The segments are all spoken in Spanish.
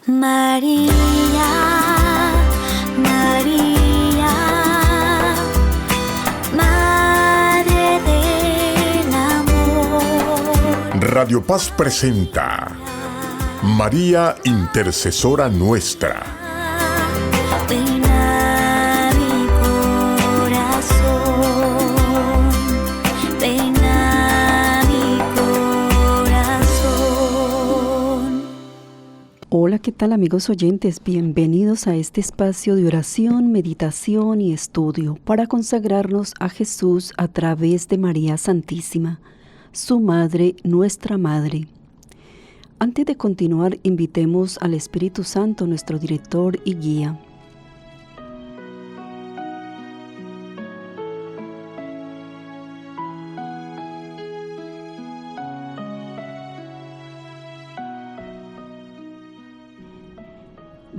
María, María, Madre del Amor. Radio Paz presenta María, Intercesora Nuestra. Ven a mi corazón, ven a mi corazón. Hola, ¿qué tal amigos oyentes? Bienvenidos a este espacio de oración, meditación y estudio para consagrarnos a Jesús a través de María Santísima, su Madre, nuestra Madre. Antes de continuar, invitemos al Espíritu Santo, nuestro director y guía.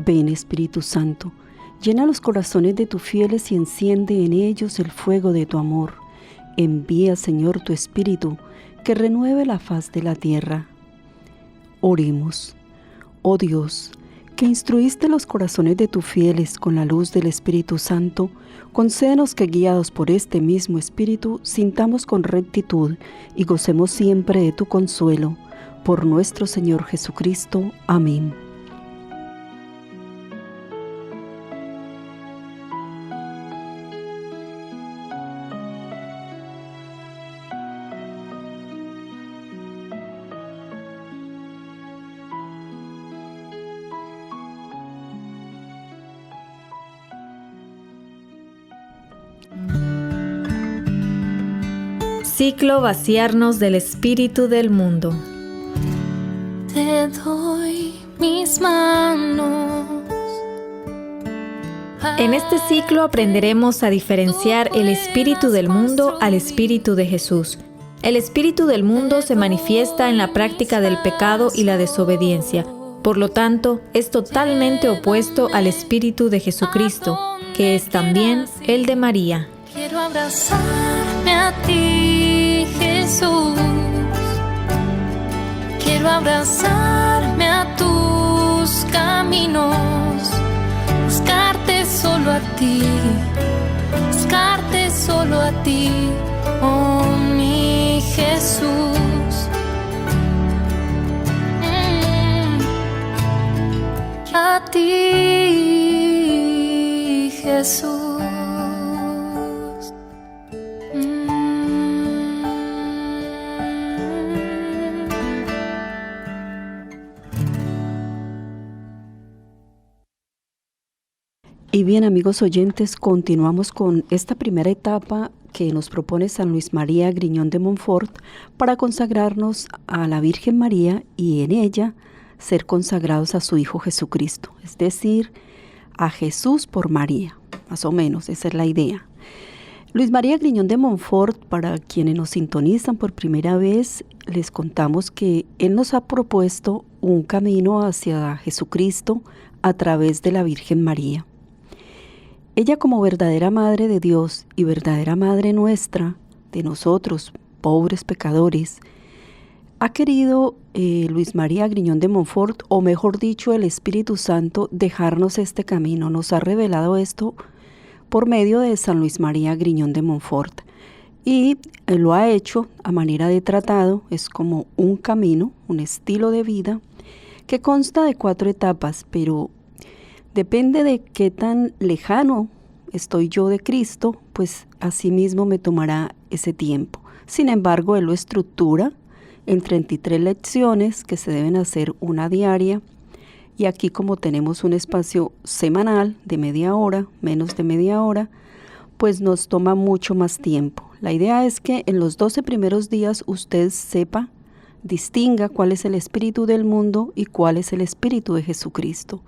Ven, Espíritu Santo, llena los corazones de tus fieles y enciende en ellos el fuego de tu amor. Envía, Señor, tu Espíritu, que renueve la faz de la tierra. Oremos. Oh Dios, que instruiste los corazones de tus fieles con la luz del Espíritu Santo, concédenos que guiados por este mismo Espíritu, sintamos con rectitud y gocemos siempre de tu consuelo. Por nuestro Señor Jesucristo. Amén. Ciclo Vaciarnos del Espíritu del Mundo. Te doy mis manos. En este ciclo aprenderemos a diferenciar el espíritu del mundo al espíritu de Jesús. El espíritu del mundo se manifiesta en la práctica del pecado y la desobediencia. Por lo tanto, es totalmente opuesto al espíritu de Jesucristo, que es también el de María. Quiero abrazarme a ti, Jesús. Quiero abrazarme a tus caminos. Buscarte solo a ti. Buscarte solo a ti, oh mi Jesús. A ti, Jesús. Y bien, amigos oyentes, continuamos con esta primera etapa que nos propone San Luis María Griñón de Montfort para consagrarnos a la Virgen María y en ella ser consagrados a su Hijo Jesucristo, es decir, a Jesús por María, más o menos, esa es la idea. Luis María Griñón de Montfort, para quienes nos sintonizan por primera vez, les contamos que él nos ha propuesto un camino hacia Jesucristo a través de la Virgen María. Ella, como verdadera Madre de Dios y verdadera Madre nuestra, de nosotros, pobres pecadores, ha querido Luis María Griñón de Montfort, o mejor dicho, el Espíritu Santo, dejarnos este camino. Nos ha revelado esto por medio de San Luis María Griñón de Montfort. Y lo ha hecho a manera de tratado, es como un camino, un estilo de vida, que consta de 4 etapas, pero depende de qué tan lejano estoy yo de Cristo, pues así mismo me tomará ese tiempo. Sin embargo, él lo estructura en 33 lecciones que se deben hacer una diaria. Y aquí, como tenemos un espacio semanal de media hora, menos de media hora, pues nos toma mucho más tiempo. La idea es que en los 12 primeros días usted sepa, distinga cuál es el espíritu del mundo y cuál es el espíritu de Jesucristo.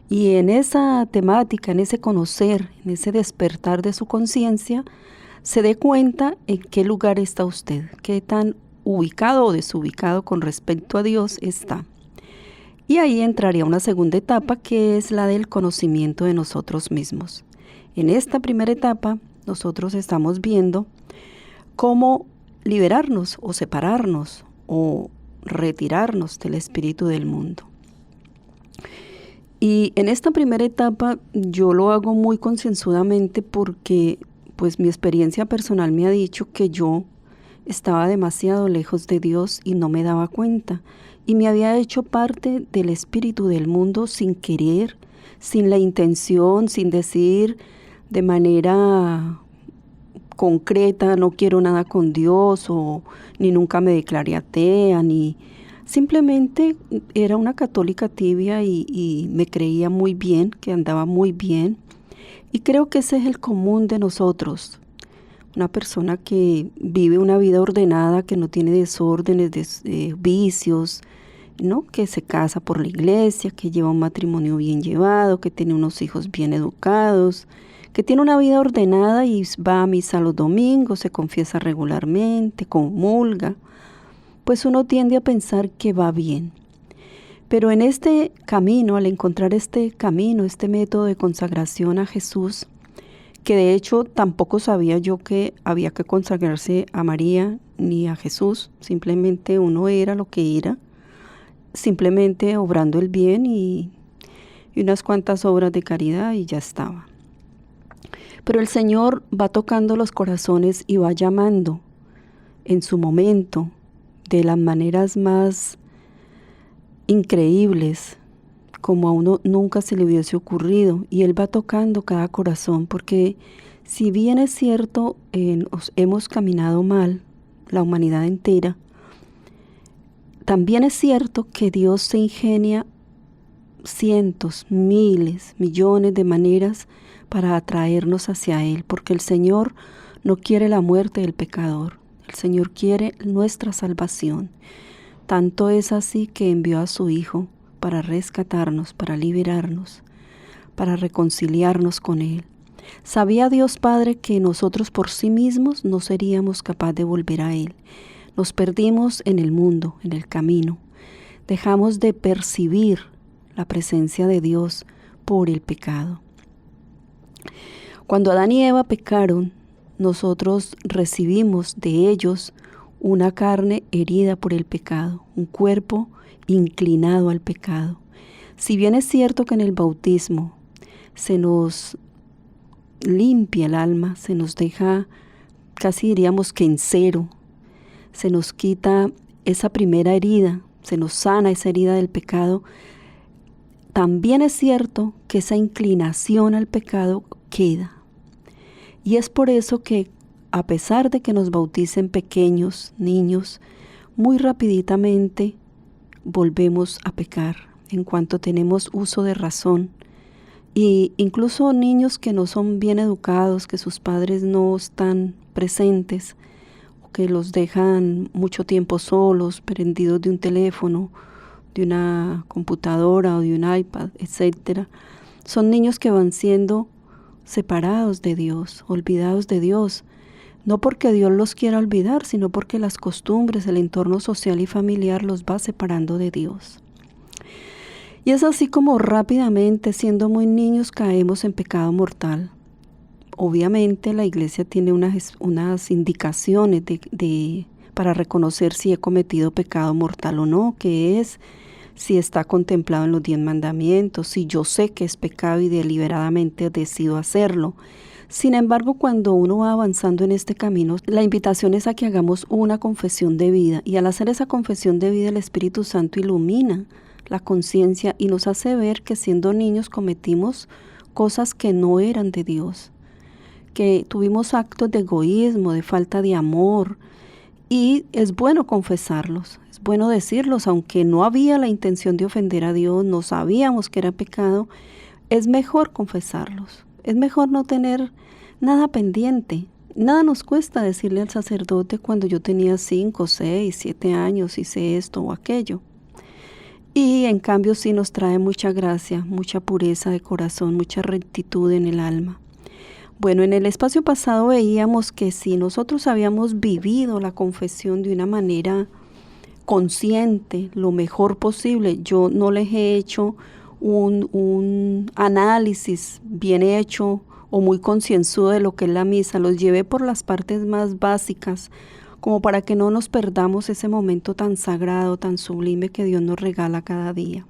Y en esa temática, en ese conocer, en ese despertar de su conciencia, se dé cuenta en qué lugar está usted, qué tan ubicado o desubicado con respecto a Dios está. Y ahí entraría una segunda etapa, que es la del conocimiento de nosotros mismos. En esta primera etapa, nosotros estamos viendo cómo liberarnos o separarnos o retirarnos del espíritu del mundo. Y en esta primera etapa yo lo hago muy concienzudamente porque pues mi experiencia personal me ha dicho que yo estaba demasiado lejos de Dios y no me daba cuenta. Y me había hecho parte del espíritu del mundo sin querer, sin la intención, sin decir de manera concreta, no quiero nada con Dios, ni nunca me declaré atea, ni simplemente era una católica tibia y me creía muy bien, que andaba muy bien. Y creo que ese es el común de nosotros. Una persona que vive una vida ordenada, que no tiene desórdenes, vicios, ¿no? Que se casa por la iglesia, que lleva un matrimonio bien llevado, que tiene unos hijos bien educados, que tiene una vida ordenada y va a misa los domingos, se confiesa regularmente, comulga, pues uno tiende a pensar que va bien. Pero en este camino, al encontrar este camino, este método de consagración a Jesús, que de hecho tampoco sabía yo que había que consagrarse a María ni a Jesús, simplemente uno era lo que era, simplemente obrando el bien y unas cuantas obras de caridad y ya estaba. Pero el Señor va tocando los corazones y va llamando en su momento de las maneras más increíbles, como a uno nunca se le hubiese ocurrido, y Él va tocando cada corazón, porque si bien es cierto, hemos caminado mal, la humanidad entera, también es cierto que Dios se ingenia cientos, miles, millones de maneras para atraernos hacia Él, porque el Señor no quiere la muerte del pecador, el Señor quiere nuestra salvación. Tanto es así que envió a su Hijo para rescatarnos, para liberarnos, para reconciliarnos con Él. Sabía Dios Padre que nosotros por sí mismos no seríamos capaces de volver a Él. Nos perdimos en el mundo, en el camino. Dejamos de percibir la presencia de Dios por el pecado. Cuando Adán y Eva pecaron, nosotros recibimos de ellos una carne herida por el pecado, un cuerpo inclinado al pecado. Si bien es cierto que en el bautismo se nos limpia el alma, se nos deja, casi diríamos que en cero, se nos quita esa primera herida, se nos sana esa herida del pecado, también es cierto que esa inclinación al pecado queda. Y es por eso que a pesar de que nos bauticen pequeños, niños, muy rapiditamente volvemos a pecar en cuanto tenemos uso de razón. Y incluso niños que no son bien educados, que sus padres no están presentes, o que los dejan mucho tiempo solos, prendidos de un teléfono, de una computadora o de un iPad, etc. Son niños que van siendo separados de Dios, olvidados de Dios. No porque Dios los quiera olvidar, sino porque las costumbres, el entorno social y familiar los va separando de Dios. Y es así como rápidamente, siendo muy niños, caemos en pecado mortal. Obviamente la iglesia tiene unas indicaciones para reconocer si he cometido pecado mortal o no, que es si está contemplado en los 10 mandamientos, si yo sé que es pecado y deliberadamente decido hacerlo. Sin embargo, cuando uno va avanzando en este camino, la invitación es a que hagamos una confesión de vida. Y al hacer esa confesión de vida, el Espíritu Santo ilumina la conciencia y nos hace ver que siendo niños cometimos cosas que no eran de Dios, que tuvimos actos de egoísmo, de falta de amor. Y es bueno confesarlos, es bueno decirlos, aunque no había la intención de ofender a Dios, no sabíamos que era pecado, es mejor confesarlos. Es mejor no tener nada pendiente. Nada nos cuesta decirle al sacerdote cuando yo tenía 5, 6, 7 años, hice esto o aquello. Y en cambio sí nos trae mucha gracia, mucha pureza de corazón, mucha rectitud en el alma. Bueno, en el espacio pasado veíamos que si nosotros habíamos vivido la confesión de una manera consciente, lo mejor posible, yo no les he hecho un análisis bien hecho o muy concienzudo de lo que es la misa, los llevé por las partes más básicas, como para que no nos perdamos ese momento tan sagrado, tan sublime que Dios nos regala cada día.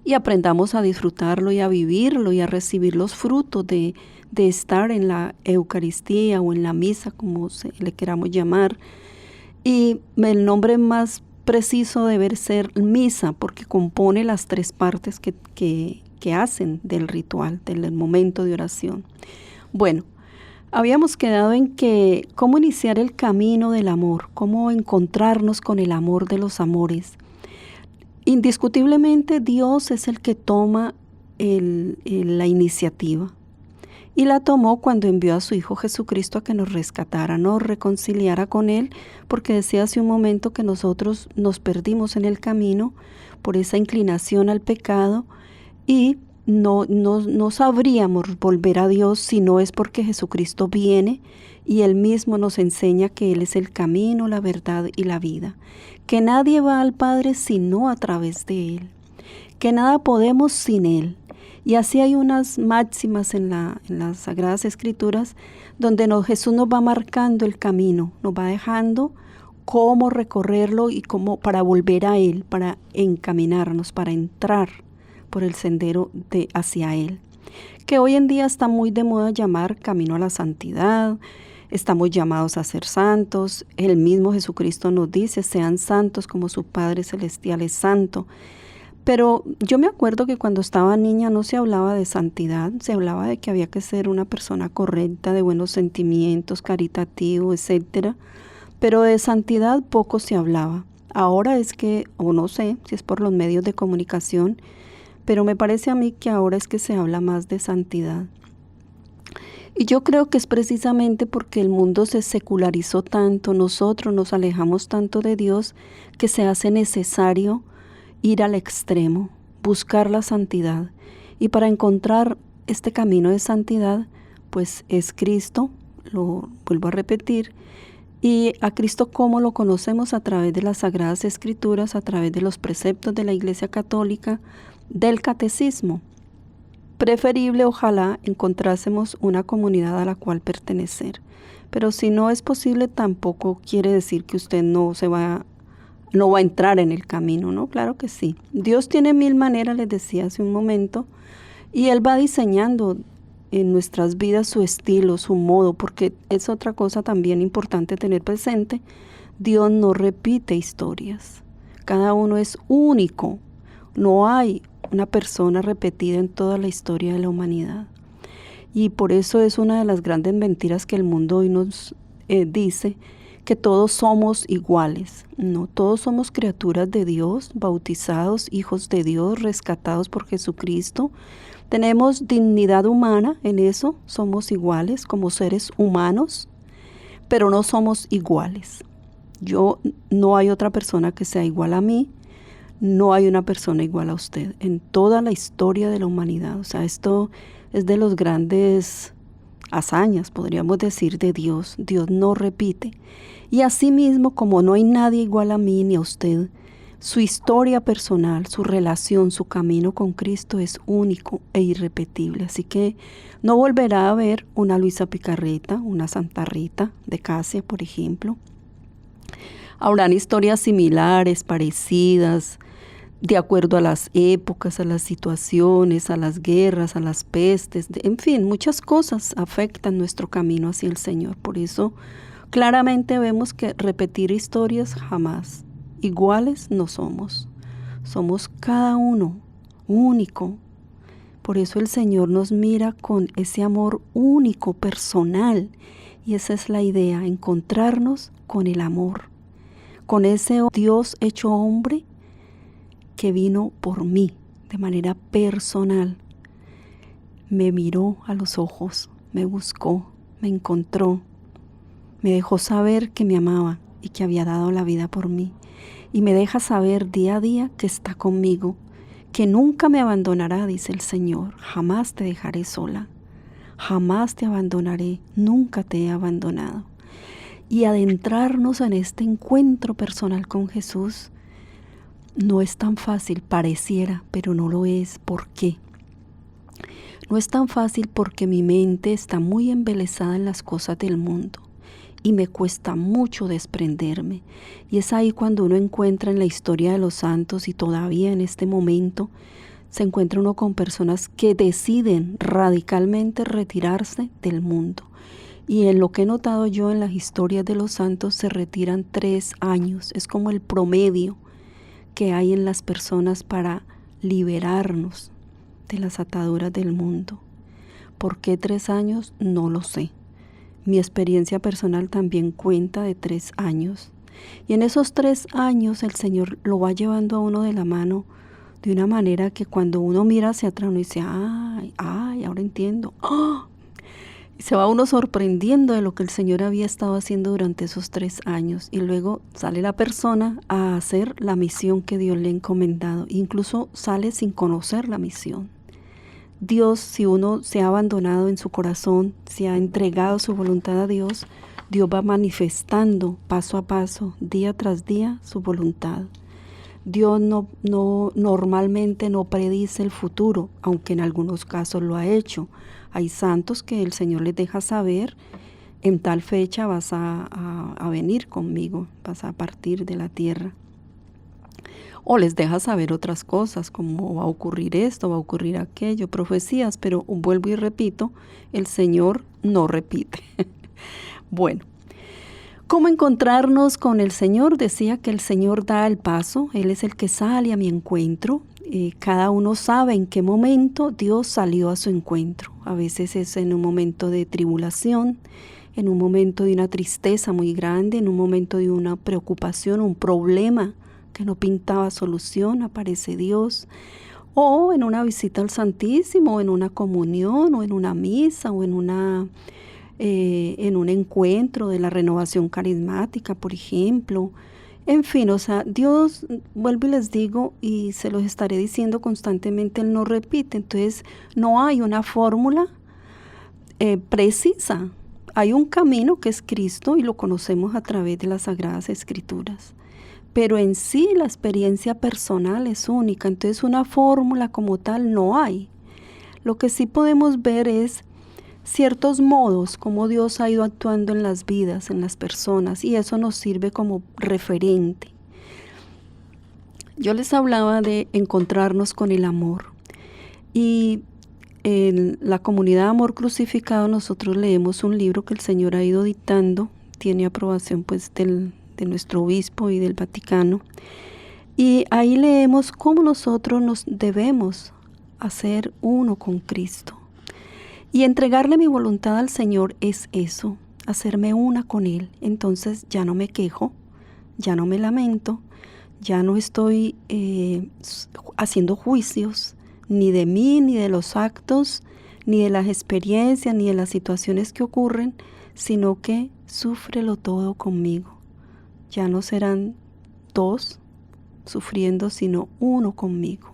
y aprendamos a disfrutarlo y a vivirlo y a recibir los frutos de estar en la Eucaristía o en la misa, como le queramos llamar. Y el nombre más preciso debe ser misa, porque compone las 3 partes que hacen del ritual, del momento de oración. Bueno, habíamos quedado en que cómo iniciar el camino del amor, cómo encontrarnos con el amor de los amores. Indiscutiblemente Dios es el que toma la iniciativa. Y la tomó cuando envió a su Hijo Jesucristo a que nos rescatara, nos reconciliara con Él, porque decía hace un momento que nosotros nos perdimos en el camino por esa inclinación al pecado y no sabríamos volver a Dios si no es porque Jesucristo viene y Él mismo nos enseña que Él es el camino, la verdad y la vida, que nadie va al Padre sino a través de Él, que nada podemos sin Él. Y así hay unas máximas en las Sagradas Escrituras donde Jesús nos va marcando el camino, nos va dejando cómo recorrerlo y cómo para volver a Él, para encaminarnos, para entrar por el sendero hacia Él. Que hoy en día está muy de moda llamar camino a la santidad, estamos llamados a ser santos, el mismo Jesucristo nos dice, sean santos como su Padre Celestial es santo. Pero yo me acuerdo que cuando estaba niña no se hablaba de santidad, se hablaba de que había que ser una persona correcta, de buenos sentimientos, caritativo, etc. Pero de santidad poco se hablaba. Ahora es que, o no sé si es por los medios de comunicación, pero me parece a mí que ahora es que se habla más de santidad. Y yo creo que es precisamente porque el mundo se secularizó tanto, nosotros nos alejamos tanto de Dios, que se hace necesario ir al extremo, buscar la santidad. Y para encontrar este camino de santidad, pues es Cristo, lo vuelvo a repetir. Y a Cristo, ¿cómo lo conocemos? A través de las Sagradas Escrituras, a través de los preceptos de la Iglesia Católica, del Catecismo. Preferible, ojalá, encontrásemos una comunidad a la cual pertenecer. Pero si no es posible, tampoco quiere decir que usted no va a entrar en el camino, ¿no? Claro que sí. Dios tiene 1000 maneras, les decía hace un momento, y Él va diseñando en nuestras vidas su estilo, su modo, porque es otra cosa también importante tener presente. Dios no repite historias. Cada uno es único. No hay una persona repetida en toda la historia de la humanidad. Y por eso es una de las grandes mentiras que el mundo hoy nos dice, que todos somos iguales. No, todos somos criaturas de Dios, bautizados, hijos de Dios, rescatados por Jesucristo. Tenemos dignidad humana, en eso somos iguales como seres humanos, pero no somos iguales. No hay otra persona que sea igual a mí, no hay una persona igual a usted en toda la historia de la humanidad. O sea, esto es de los grandes hazañas, podríamos decir, de Dios. Dios no repite. Y asimismo, como no hay nadie igual a mí ni a usted, su historia personal, su relación, su camino con Cristo es único e irrepetible. Así que no volverá a haber una Luisa Picarreta, una Santa Rita de Casia, por ejemplo. Habrán historias similares, parecidas, de acuerdo a las épocas, a las situaciones, a las guerras, a las pestes, en fin, muchas cosas afectan nuestro camino hacia el Señor. Por eso, claramente vemos que repetir historias jamás. Iguales no somos. Somos cada uno único. Por eso el Señor nos mira con ese amor único, personal. Y esa es la idea, encontrarnos con el amor. Con ese Dios hecho hombre que vino por mí de manera personal. Me miró a los ojos, me buscó, me encontró, me dejó saber que me amaba y que había dado la vida por mí. Y me deja saber día a día que está conmigo, que nunca me abandonará, dice el Señor. Jamás te dejaré sola, jamás te abandonaré, nunca te he abandonado. Y adentrarnos en este encuentro personal con Jesús no es tan fácil, pareciera, pero no lo es. ¿Por qué? No es tan fácil porque mi mente está muy embelesada en las cosas del mundo y me cuesta mucho desprenderme. Y es ahí cuando uno encuentra en la historia de los santos y todavía en este momento se encuentra uno con personas que deciden radicalmente retirarse del mundo. Y en lo que he notado yo en las historias de los santos, se retiran 3 años. Es como el promedio que hay en las personas para liberarnos de las ataduras del mundo. ¿Por qué 3 años? No lo sé. Mi experiencia personal también cuenta de 3 años. Y en esos 3 años el Señor lo va llevando a uno de la mano de una manera que cuando uno mira hacia atrás uno dice, ay, ahora entiendo. ¡Oh! Y se va uno sorprendiendo de lo que el Señor había estado haciendo durante esos 3 años. Y luego sale la persona a hacer la misión que Dios le ha encomendado. Incluso sale sin conocer la misión. Dios, si uno se ha abandonado en su corazón, se ha entregado su voluntad a Dios, Dios va manifestando paso a paso, día tras día, su voluntad. Dios normalmente no predice el futuro, aunque en algunos casos lo ha hecho. Hay santos que el Señor les deja saber, en tal fecha vas a venir conmigo, vas a partir de la tierra. O les deja saber otras cosas, como va a ocurrir esto, va a ocurrir aquello, profecías, pero vuelvo y repito, el Señor no repite. Bueno, ¿cómo encontrarnos con el Señor? Decía que el Señor da el paso, Él es el que sale a mi encuentro. Cada uno sabe en qué momento Dios salió a su encuentro. A veces es en un momento de tribulación, en un momento de una tristeza muy grande, en un momento de una preocupación, un problema que no pintaba solución, aparece Dios. O en una visita al Santísimo, o en una comunión, o en una misa, o en un encuentro de la renovación carismática, por ejemplo. En fin, o sea, Dios, vuelvo y les digo, y se los estaré diciendo constantemente, Él no repite. Entonces, no hay una fórmula precisa. Hay un camino que es Cristo y lo conocemos a través de las Sagradas Escrituras. Pero en sí la experiencia personal es única. Entonces, una fórmula como tal no hay. Lo que sí podemos ver es ciertos modos, como Dios ha ido actuando en las vidas, en las personas, y eso nos sirve como referente. Yo les hablaba de encontrarnos con el amor, y en la comunidad Amor Crucificado nosotros leemos un libro que el Señor ha ido dictando, tiene aprobación pues de nuestro obispo y del Vaticano, y ahí leemos cómo nosotros nos debemos hacer uno con Cristo. Y entregarle mi voluntad al Señor es eso, hacerme una con Él. Entonces ya no me quejo, ya no me lamento, ya no estoy haciendo juicios, ni de mí, ni de los actos, ni de las experiencias, ni de las situaciones que ocurren, sino que súfrelo todo conmigo. Ya no serán 2 sufriendo, sino 1 conmigo.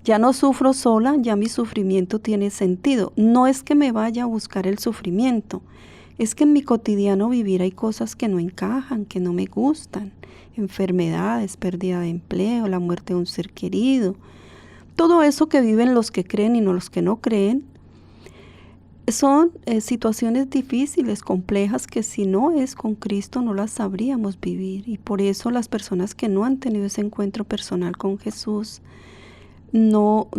Ya no sufro sola, ya mi sufrimiento tiene sentido. No es que me vaya a buscar el sufrimiento, es que en mi cotidiano vivir hay cosas que no encajan, que no me gustan. Enfermedades, pérdida de empleo, la muerte de un ser querido. Todo eso que viven los que creen y no los que no creen, son situaciones difíciles, complejas, que si no es con Cristo no las sabríamos vivir. Y por eso las personas que no han tenido ese encuentro personal con Jesús, no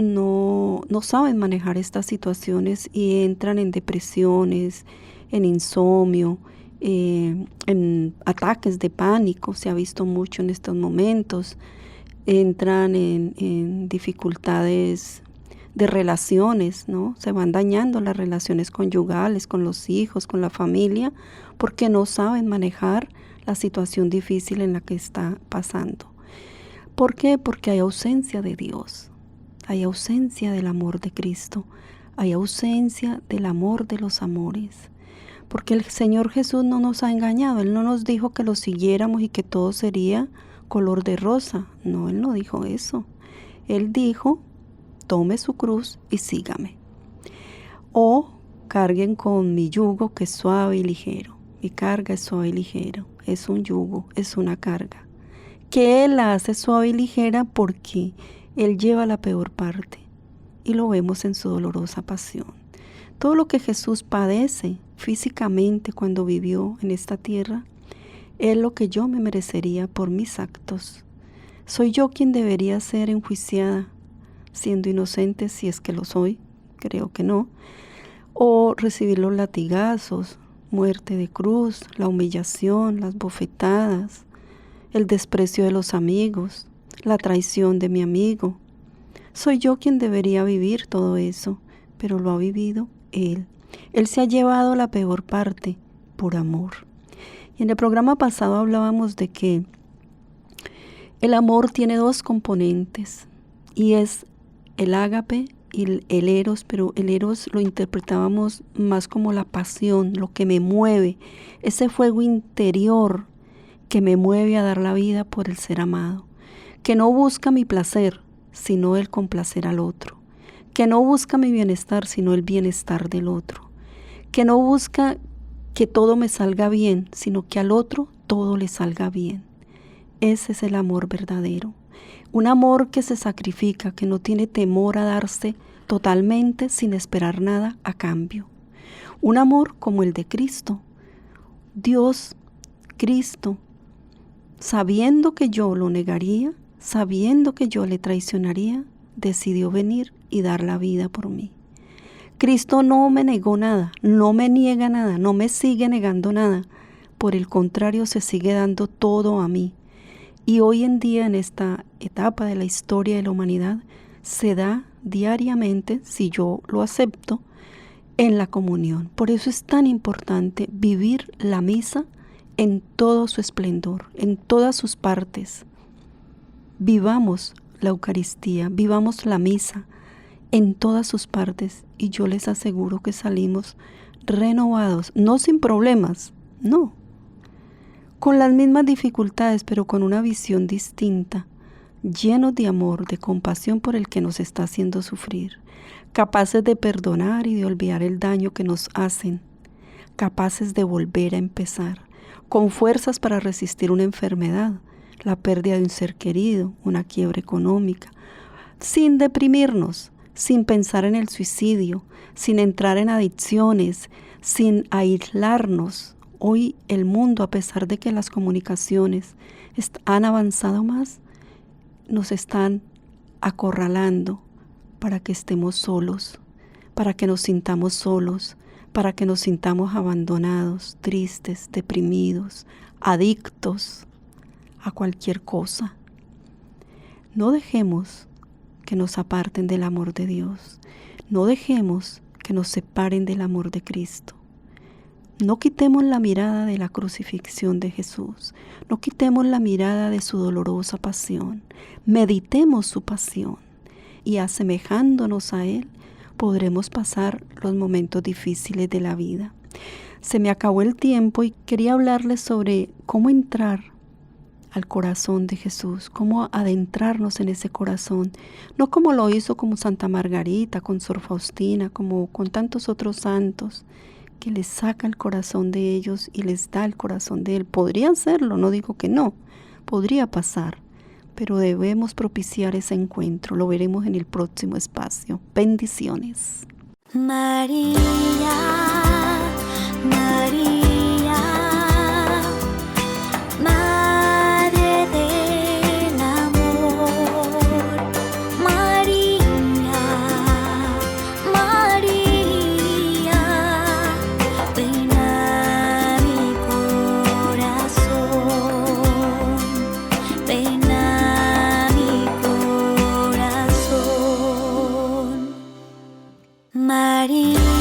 saben manejar estas situaciones y entran en depresiones, en insomnio, en ataques de pánico, se ha visto mucho en estos momentos, entran en dificultades de relaciones, ¿no? Se van dañando las relaciones conyugales, con los hijos, con la familia, porque no saben manejar la situación difícil en la que está pasando. ¿Por qué? Porque hay ausencia de Dios. Hay ausencia del amor de Cristo, hay ausencia del amor de los amores, porque el Señor Jesús no nos ha engañado. Él no nos dijo que lo siguiéramos y que todo sería color de rosa. No, Él no dijo eso. Él dijo, tome su cruz y sígame. O carguen con mi yugo que es suave y ligero. Mi carga es suave y ligero. Es un yugo, es una carga. Que Él la hace suave y ligera porque Él lleva la peor parte y lo vemos en su dolorosa pasión. Todo lo que Jesús padece físicamente cuando vivió en esta tierra es lo que yo me merecería por mis actos. Soy yo quien debería ser enjuiciada siendo inocente si es que lo soy, creo que no, o recibir los latigazos, muerte de cruz, la humillación, las bofetadas, el desprecio de los amigos, la traición de mi amigo. Soy yo quien debería vivir todo eso, pero lo ha vivido Él. Él se ha llevado la peor parte por amor. Y en el programa pasado hablábamos de que el amor tiene dos componentes y es el ágape y el eros, pero el eros lo interpretábamos más como la pasión, lo que me mueve, ese fuego interior que me mueve a dar la vida por el ser amado, que no busca mi placer, sino el complacer al otro, que no busca mi bienestar, sino el bienestar del otro, que no busca que todo me salga bien, sino que al otro todo le salga bien. Ese es el amor verdadero. Un amor que se sacrifica, que no tiene temor a darse totalmente sin esperar nada a cambio. Un amor como el de Cristo. Dios, Cristo, sabiendo que yo lo negaría, sabiendo que yo le traicionaría, decidió venir y dar la vida por mí. Cristo no me negó nada, no me niega nada, no me sigue negando nada. Por el contrario, se sigue dando todo a mí. Y hoy en día, en esta etapa de la historia de la humanidad, se da diariamente, si yo lo acepto, en la comunión. Por eso es tan importante vivir la misa en todo su esplendor, en todas sus partes. Vivamos la Eucaristía, vivamos la misa en todas sus partes y yo les aseguro que salimos renovados, no sin problemas, no, con las mismas dificultades, pero con una visión distinta, llenos de amor, de compasión por el que nos está haciendo sufrir, capaces de perdonar y de olvidar el daño que nos hacen, capaces de volver a empezar, con fuerzas para resistir una enfermedad, la pérdida de un ser querido, una quiebra económica, sin deprimirnos, sin pensar en el suicidio, sin entrar en adicciones, sin aislarnos. Hoy el mundo, a pesar de que las comunicaciones han avanzado más, nos están acorralando para que estemos solos, para que nos sintamos solos, para que nos sintamos abandonados, tristes, deprimidos, adictos a cualquier cosa. No dejemos que nos aparten del amor de Dios. No dejemos que nos separen del amor de Cristo. No quitemos la mirada de la crucifixión de Jesús. No quitemos la mirada de su dolorosa pasión. Meditemos su pasión y asemejándonos a Él podremos pasar los momentos difíciles de la vida. Se me acabó el tiempo y quería hablarles sobre cómo entrar al corazón de Jesús, cómo adentrarnos en ese corazón, no como lo hizo como Santa Margarita, con Sor Faustina, como con tantos otros santos, que les saca el corazón de ellos y les da el corazón de Él. Podría hacerlo, no digo que no, podría pasar, pero debemos propiciar ese encuentro, lo veremos en el próximo espacio. Bendiciones. María, María, Madre del amor. María, María, ven a mi corazón, ven a mi corazón. María.